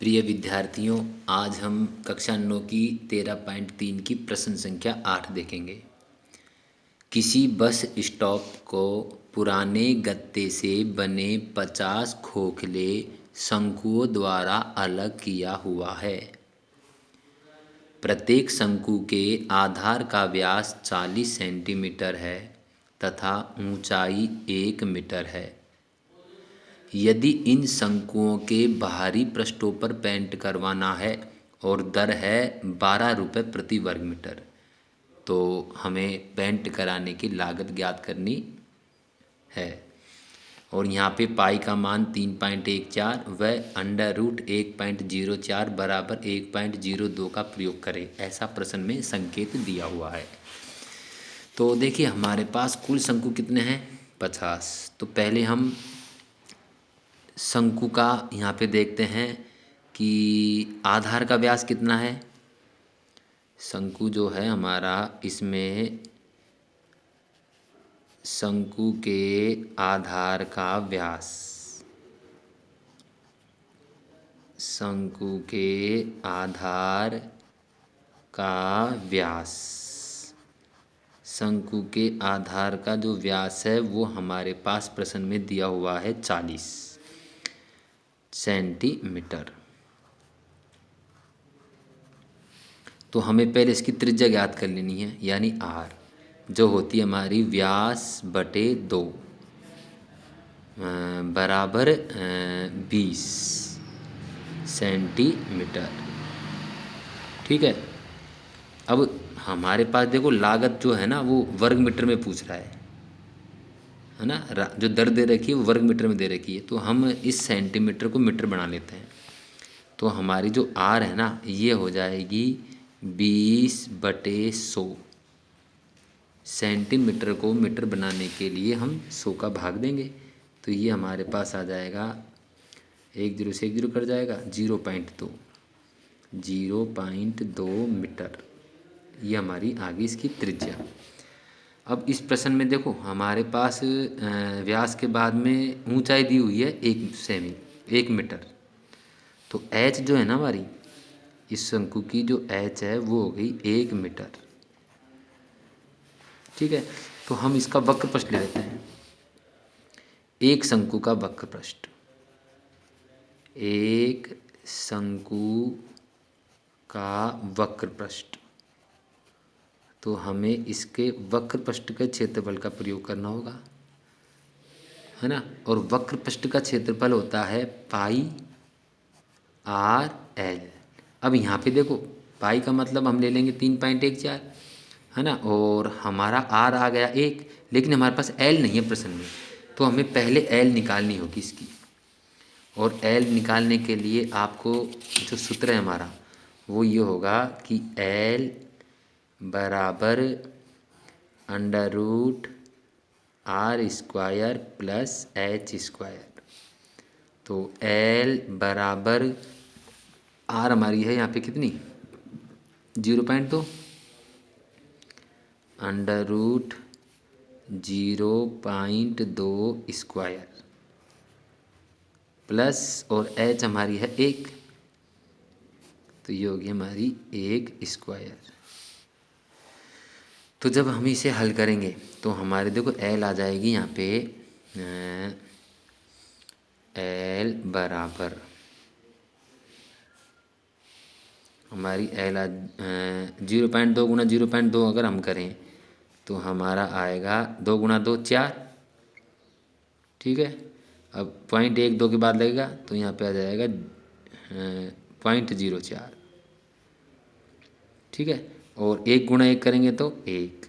प्रिय विद्यार्थियों, आज हम कक्षा 9 की 13.3 की प्रश्न संख्या 8 देखेंगे। किसी बस स्टॉप को पुराने गत्ते से बने 50 खोखले शंकुओं द्वारा अलग किया हुआ है। प्रत्येक शंकु के आधार का व्यास 40 सेंटीमीटर है तथा ऊंचाई 1 मीटर है। यदि इन शंकुओं के बाहरी पृष्ठों पर पेंट करवाना है और दर है 12 रुपये प्रति वर्ग मीटर, तो हमें पेंट कराने की लागत ज्ञात करनी है। और यहाँ पे पाई का मान 3.14 व √1.04 बराबर 1.02 का प्रयोग करें, ऐसा प्रश्न में संकेत दिया हुआ है। तो देखिए हमारे पास कुल शंकु कितने हैं? 50। तो पहले हम शंकु का यहाँ पे देखते हैं कि आधार का व्यास कितना है। शंकु जो है हमारा, इसमें शंकु के आधार का व्यास, शंकु के आधार का व्यास, शंकु के आधार का जो व्यास है वो हमारे पास प्रश्न में दिया हुआ है 40 सेंटीमीटर। तो हमें पहले इसकी त्रिज्या ज्ञात कर लेनी है, यानी आर, जो होती है हमारी व्यास बटे 2 बराबर 20 सेंटीमीटर। ठीक है। अब हमारे पास देखो लागत जो है ना वो वर्ग मीटर में पूछ रहा है ना। जो दर दे रखी है वो वर्ग मीटर में दे रखी है, तो हम इस सेंटीमीटर को मीटर बना लेते हैं। तो हमारी जो आर है ना ये हो जाएगी 20/100। सेंटीमीटर को मीटर बनाने के लिए हम 100 का भाग देंगे, तो ये हमारे पास आ जाएगा, 1 0 से 1 0 कट जाएगा, 0.2 मीटर। ये हमारी आगे इसकी त्रिज्या। अब इस प्रश्न में देखो हमारे पास व्यास के बाद में ऊंचाई दी हुई है 1 मीटर। तो एच जो है ना हमारी इस शंकु की, जो एच है वो हो गई 1 मीटर। ठीक है। तो हम इसका वक्र पृष्ठ ले लेते हैं। एक शंकु का वक्र पृष्ठ, एक शंकु का वक्र पृष्ठ, तो हमें इसके वक्र पृष्ठ के क्षेत्रफल का प्रयोग करना होगा, है ना। और वक्र पृष्ठ का क्षेत्रफल होता है पाई आर एल। अब यहाँ पे देखो पाई का मतलब हम ले लेंगे 3.14, है ना, और हमारा आर आ गया 1, लेकिन हमारे पास एल नहीं है प्रश्न में, तो हमें पहले एल निकालनी होगी इसकी। और एल निकालने के लिए आपको जो सूत्र है हमारा वो ये होगा कि एल बराबर √r² प्लस h²। तो एल बराबर आर हमारी है यहाँ पे कितनी, 0.2 √0.2² प्लस, और एच हमारी है 1, तो ये होगी हमारी 1²। तो जब हम इसे हल करेंगे तो हमारे देखो एल आ जाएगी यहाँ पे, एल बराबर हमारी एल 0.2 गुना 0.2 अगर हम करें तो हमारा आएगा 2 गुना 2 4। ठीक है। अब 0.12 के बाद लगेगा तो यहाँ पे आ जाएगा 0.04। ठीक है। और 1 गुना 1 करेंगे तो 1।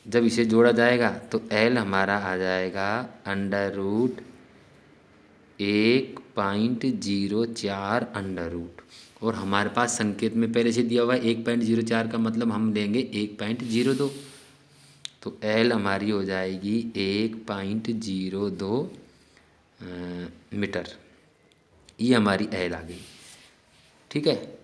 जब इसे जोड़ा जाएगा तो एल हमारा आ जाएगा √1.04 और हमारे पास संकेत में पहले से दिया हुआ है 1.04 का मतलब हम लेंगे 1.02, तो एल हमारी हो जाएगी 1.02 मीटर। ये हमारी एल आ गई। ठीक है।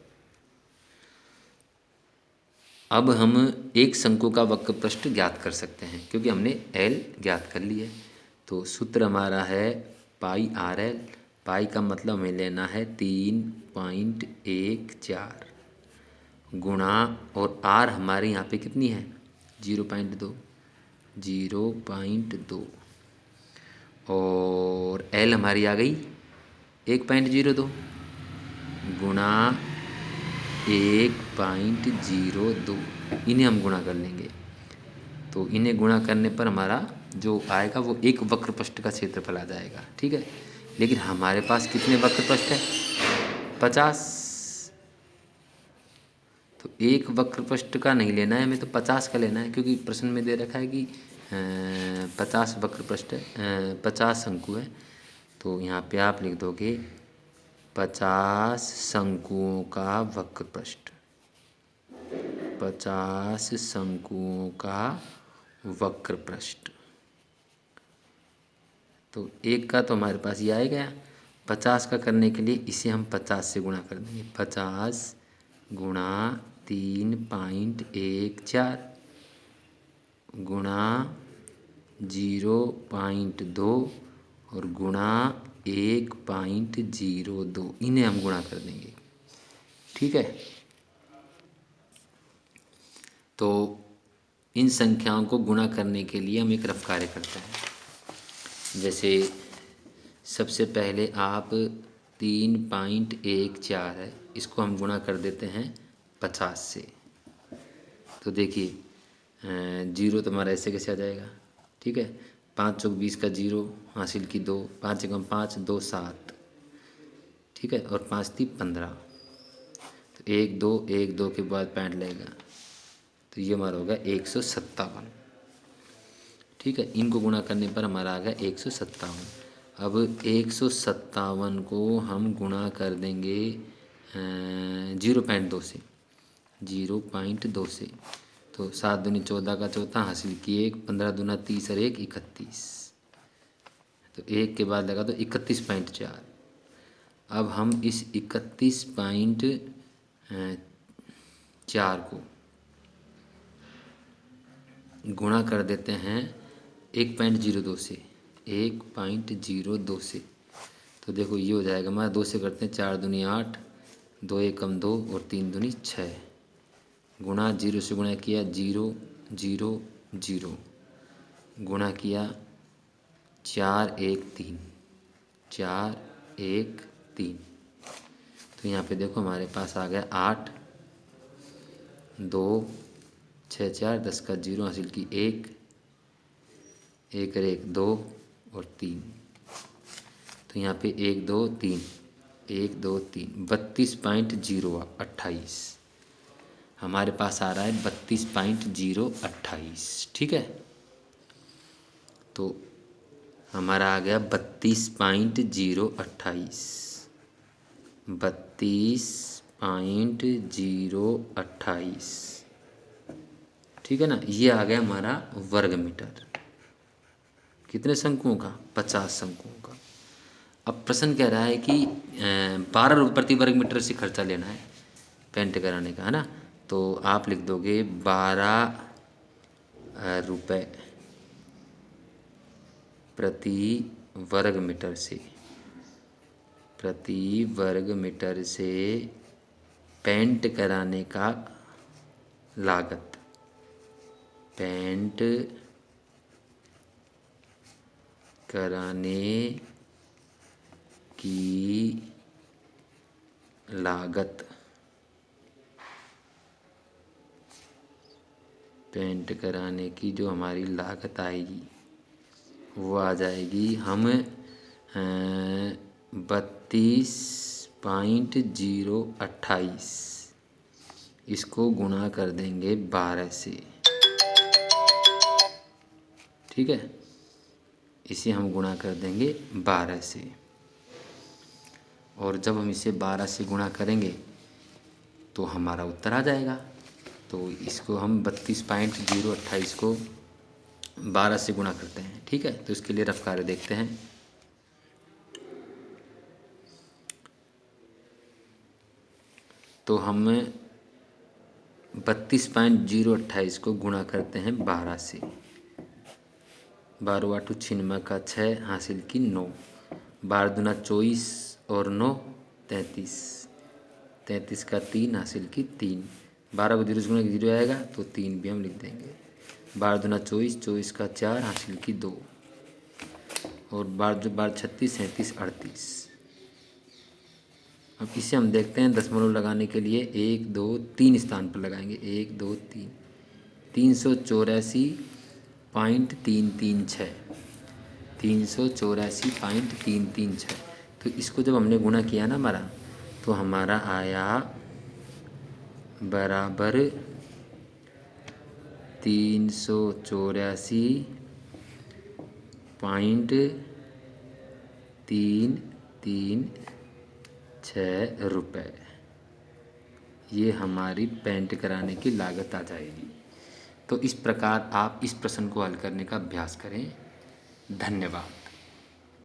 अब हम एक शंकु का वक्र पृष्ठ ज्ञात कर सकते हैं क्योंकि हमने एल ज्ञात कर ली है। तो सूत्र हमारा है पाई आर एल पाई का मतलब हमें लेना है 3.14 गुणा, और आर हमारे यहाँ पे कितनी है 0.2, 0.2, और एल हमारी आ गई 1.02 गुणा 1.02। इन्हें हम गुणा कर लेंगे, तो इन्हें गुणा करने पर हमारा जो आएगा वो एक वक्रपृष्ठ का क्षेत्रफल आ जाएगा। ठीक है, लेकिन हमारे पास कितने वक्रपृष्ठ हैं 50, तो एक वक्रपृष्ठ का नहीं लेना है हमें, तो 50 का लेना है, क्योंकि प्रश्न में दे रखा है कि 50 वक्रपृष्ठ 50 शंकु है। तो यहाँ पे आप लिख दोगे 50 शंकुओं का वक्रपृष्ठ, 50 शंकुओं का वक्रपृष्ठ। तो एक का तो हमारे पास ये आ गया, 50 का करने के लिए इसे हम 50 से गुणा कर देंगे, 50 गुणा 3.14 गुणा 0.2 और गुणा 1.02, इन्हें हम गुणा कर देंगे। ठीक है, तो इन संख्याओं को गुणा करने के लिए हम एक रफ कार्य करते हैं। जैसे सबसे पहले आप 3.14 है, इसको हम गुणा कर देते हैं 50 से। तो देखिए 0 तो हमारा ऐसे कैसे आ जाएगा। ठीक है, 5 चौक 20 का 0 हासिल की 2, 5 एकम 5, 2 7। ठीक है, और 5 3 15, तो 1 2 1 2 के बाद पैंट लगेगा, तो ये हमारा होगा 157। ठीक है, इनको गुणा करने पर हमारा आ गया 157। अब 157 को हम गुणा कर देंगे 0.2 से, 0.2 से, तो 7 दूनी 14 का चौथा हासिल किए 1, 15 दूना 30 और 1 31, तो 1 के बाद लगा तो 31.4। अब हम इस 31.4 को गुणा कर देते हैं 1.02 से, 1.02 से, तो देखो ये हो जाएगा हमारा, 2 से करते हैं 4 दूनी 8, 2 एकम 2 और 3 दूनी 6, गुणा 0 से गुणा किया 0 0 0, गुणा किया 4 1 3, 4 1 3, तो यहाँ पे देखो हमारे पास आ गया 8 2 6 4 10 का 0 हासिल की 1 1 और 1 2 और 3, तो यहाँ पे 1 2 3 1 2 3 32.028 हमारे पास आ रहा है 32.028। ठीक है, तो हमारा आ गया 32.028, 32.028। ठीक है ना, ये आ गया हमारा वर्ग मीटर। कितने शंकुओं का 50 शंकुओं का। अब प्रश्न कह रहा है कि 12 रुपये प्रति वर्ग मीटर से खर्चा लेना है पेंट कराने का, है ना। तो आप लिख दोगे 12 रुपये प्रति वर्ग मीटर से, प्रति वर्ग मीटर से पेंट कराने का लागत, पेंट कराने की लागत, पेंट कराने की जो हमारी लागत आएगी वो आ जाएगी, हम 32.028 इसको गुणा कर देंगे 12 से। ठीक है, इसे हम गुणा कर देंगे 12 से, और जब हम इसे 12 से गुणा करेंगे तो हमारा उत्तर आ जाएगा। तो इसको हम 32.028 को 12 से गुणा करते हैं। ठीक है, तो इसके लिए रफ कार्य देखते हैं। तो हम 32.028 को गुणा करते हैं 12 से, 12 8 छिन्मा का 6 हासिल की 9, 12 दूना 24 और 9 33, 33 का 3 हासिल की 3, 12 को 0 से गुणा 0 आएगा तो 3 भी हम लिख देंगे। 12 दूना 24, 24 का 4 हासिल की 2, और 12 36 37 38। अब इसे हम देखते हैं दशमलव लगाने के लिए 1 2 3 स्थान पर लगाएंगे। 1 2 3, 384.336, 384.336। तो इसको जब हमने गुणा किया ना हमारा, तो हमारा आया बराबर 384.336 रुपये। ये हमारी पेंट कराने की लागत आ जाएगी। तो इस प्रकार आप इस प्रश्न को हल करने का अभ्यास करें। धन्यवाद।